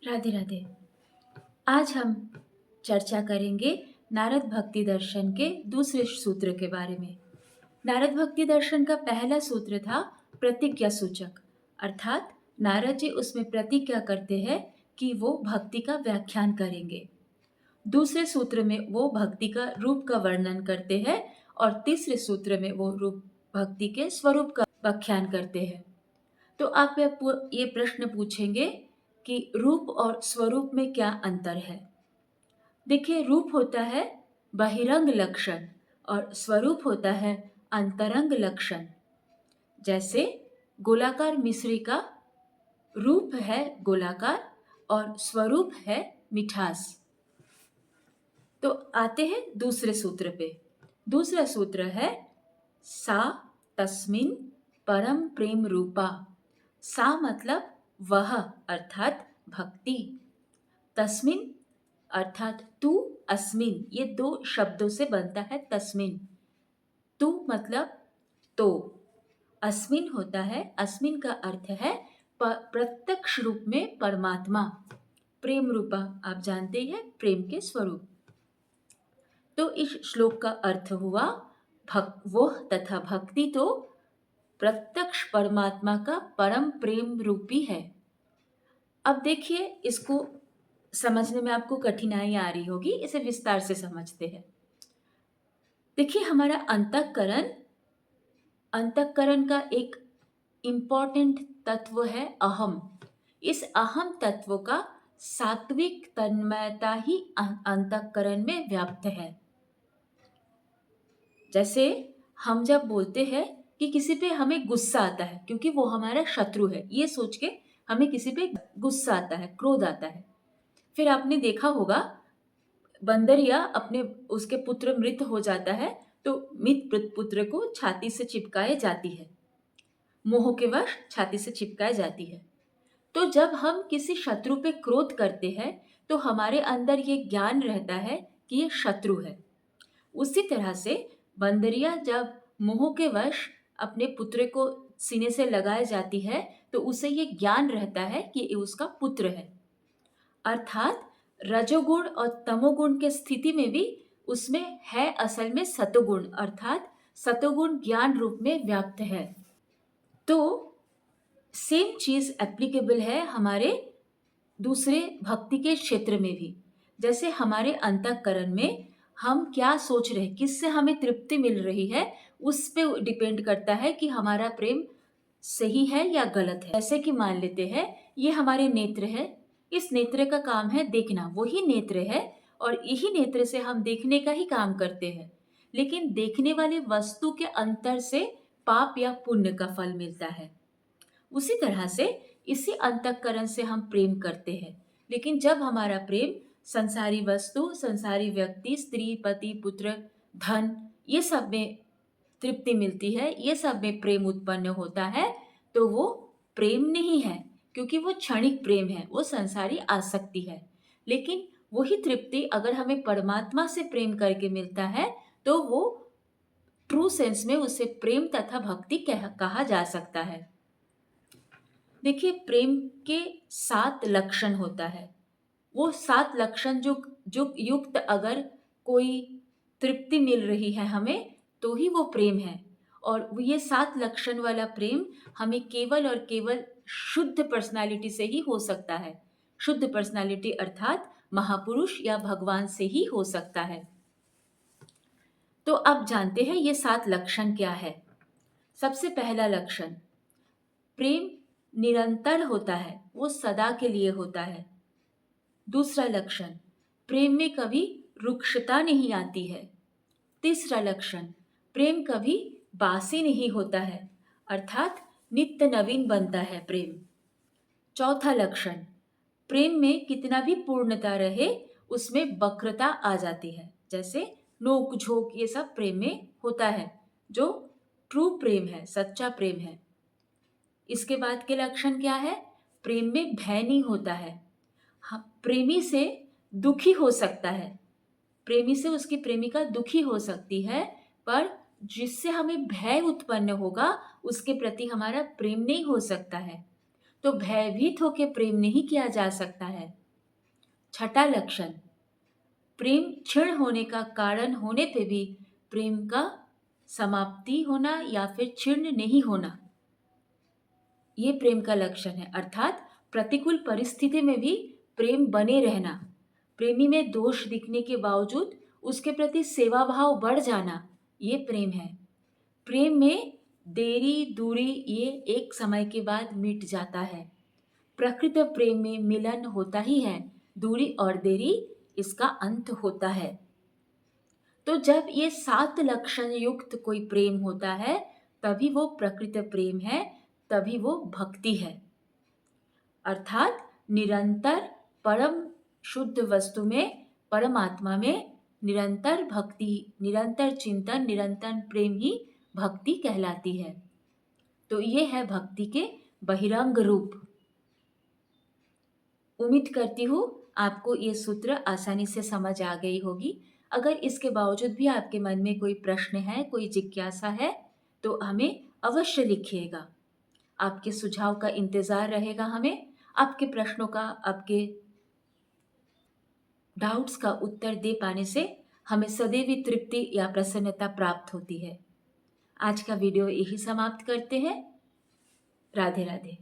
राधे राधे। आज हम चर्चा करेंगे नारद भक्ति दर्शन के दूसरे सूत्र के बारे में। नारद भक्ति दर्शन का पहला सूत्र था प्रतिज्ञा सूचक, अर्थात नारद जी उसमें प्रतिज्ञा करते हैं कि वो भक्ति का व्याख्यान करेंगे। दूसरे सूत्र में वो भक्ति का रूप का वर्णन करते हैं और तीसरे सूत्र में वो रूप भक्ति के स्वरूप का व्याख्यान करते हैं। तो आप ये प्रश्न पूछेंगे कि रूप और स्वरूप में क्या अंतर है। देखिए, रूप होता है बहिरंग लक्षण और स्वरूप होता है अंतरंग लक्षण। जैसे गोलाकार मिश्री का रूप है गोलाकार और स्वरूप है मिठास। तो आते हैं दूसरे सूत्र पे। दूसरा सूत्र है सा तस्मिन परम प्रेम रूपा। सा मतलब वह अर्थात भक्ति, तस्मिन अर्थात तू, अस्मिन ये दो शब्दों से बनता है तस्मिन। तू मतलब तो, अस्मिन होता है, अस्मिन का अर्थ है प्रत्यक्ष रूप में परमात्मा। प्रेम रूपा आप जानते हैं, प्रेम के स्वरूप। तो इस श्लोक का अर्थ हुआ वो तथा भक्ति तो प्रत्यक्ष परमात्मा का परम प्रेम रूपी है। अब देखिए, इसको समझने में आपको कठिनाई आ रही होगी, इसे विस्तार से समझते हैं। देखिए, हमारा अंतःकरण, अंतःकरण का एक इम्पॉर्टेंट तत्व है अहम। इस अहम तत्व का सात्विक तन्मयता ही अंतःकरण में व्याप्त है। जैसे हम जब बोलते हैं कि किसी पे हमें गुस्सा आता है क्योंकि वो हमारा शत्रु है, ये सोच के हमें किसी पे गुस्सा आता है, क्रोध आता है। फिर आपने देखा होगा, बंदरिया अपने उसके पुत्र मृत हो जाता है तो मृत पुत्र को छाती से चिपकाए जाती है, मोह के वश छाती से चिपकाए जाती है। तो जब हम किसी शत्रु पे क्रोध करते हैं तो हमारे अंदर ये ज्ञान रहता है कि ये शत्रु है। उसी तरह से बंदरिया जब मोह के वश अपने पुत्र को सीने से लगाए जाती है तो उसे ये ज्ञान रहता है कि ये उसका पुत्र है। अर्थात रजोगुण और तमोगुण के स्थिति में भी उसमें है असल में सतोगुण, अर्थात सतोगुण ज्ञान रूप में व्याप्त है। तो सेम चीज एप्लीकेबल है हमारे दूसरे भक्ति के क्षेत्र में भी। जैसे हमारे अंतःकरण में हम क्या सोच रहे हैं, किससे हमें तृप्ति मिल रही है, उस पे डिपेंड करता है कि हमारा प्रेम सही है या गलत है। जैसे कि मान लेते हैं ये हमारे नेत्र है, इस नेत्र का काम है देखना, वही नेत्र है और यही नेत्र से हम देखने का ही काम करते हैं। लेकिन देखने वाली वस्तु के अंतर से पाप या पुण्य का फल मिलता है। उसी तरह से इसी अंतःकरण से हम प्रेम करते हैं। लेकिन जब हमारा प्रेम संसारी वस्तु, संसारी व्यक्ति, स्त्री, पति, पुत्र, धन, ये सब में तृप्ति मिलती है, ये सब में प्रेम उत्पन्न होता है, तो वो प्रेम नहीं है, क्योंकि वो क्षणिक प्रेम है, वो संसारी आसक्ति है। लेकिन वही तृप्ति अगर हमें परमात्मा से प्रेम करके मिलता है तो वो ट्रू सेंस में उसे प्रेम तथा भक्ति कहा जा सकता है। देखिए, प्रेम के 7 लक्षण होता है। वो 7 लक्षण जो जो युक्त अगर कोई तृप्ति मिल रही है हमें तो ही वो प्रेम है। और ये 7 लक्षण वाला प्रेम हमें केवल और केवल शुद्ध पर्सनालिटी से ही हो सकता है। शुद्ध पर्सनालिटी अर्थात महापुरुष या भगवान से ही हो सकता है। तो अब जानते हैं ये 7 लक्षण क्या है। सबसे पहला लक्षण, प्रेम निरंतर होता है, वो सदा के लिए होता है। दूसरा लक्षण, प्रेम में कभी रुक्षता नहीं आती है। तीसरा लक्षण, प्रेम कभी बासी नहीं होता है, अर्थात नित्य नवीन बनता है प्रेम। चौथा लक्षण, प्रेम में कितना भी पूर्णता रहे उसमें वक्रता आ जाती है, जैसे नोक झोंक, ये सब प्रेम में होता है, जो ट्रू प्रेम है, सच्चा प्रेम है। इसके बाद के लक्षण क्या है, प्रेम में भय नहीं होता है। हाँ, प्रेमी से दुखी हो सकता है, प्रेमी से उसकी प्रेमिका दुखी हो सकती है, पर जिससे हमें भय उत्पन्न होगा उसके प्रति हमारा प्रेम नहीं हो सकता है। तो भयभीत होकर प्रेम नहीं किया जा सकता है। छठा लक्षण, प्रेम क्षीण होने का कारण होने पे भी प्रेम का समाप्ति होना या फिर क्षीण नहीं होना, ये प्रेम का लक्षण है। अर्थात प्रतिकूल परिस्थिति में भी प्रेम बने रहना, प्रेमी में दोष दिखने के बावजूद उसके प्रति सेवा भाव बढ़ जाना, ये प्रेम है। प्रेम में देरी दूरी ये एक समय के बाद मिट जाता है। प्रकृत प्रेम में मिलन होता ही है, दूरी और देरी इसका अंत होता है। तो जब ये 7 लक्षण युक्त कोई प्रेम होता है तभी वो प्रकृत प्रेम है, तभी वो भक्ति है। अर्थात निरंतर परम शुद्ध वस्तु में, परमात्मा में निरंतर भक्ति, निरंतर चिंतन, निरंतर प्रेम ही भक्ति कहलाती है। तो ये है भक्ति के बहिरंग रूप। उम्मीद करती हूँ आपको ये सूत्र आसानी से समझ आ गई होगी। अगर इसके बावजूद भी आपके मन में कोई प्रश्न है, कोई जिज्ञासा है, तो हमें अवश्य लिखिएगा। आपके सुझाव का इंतज़ार रहेगा हमें। आपके प्रश्नों का, आपके डाउट्स का उत्तर दे पाने से हमें सदैव तृप्ति या प्रसन्नता प्राप्त होती है। आज का वीडियो यही समाप्त करते हैं। राधे राधे।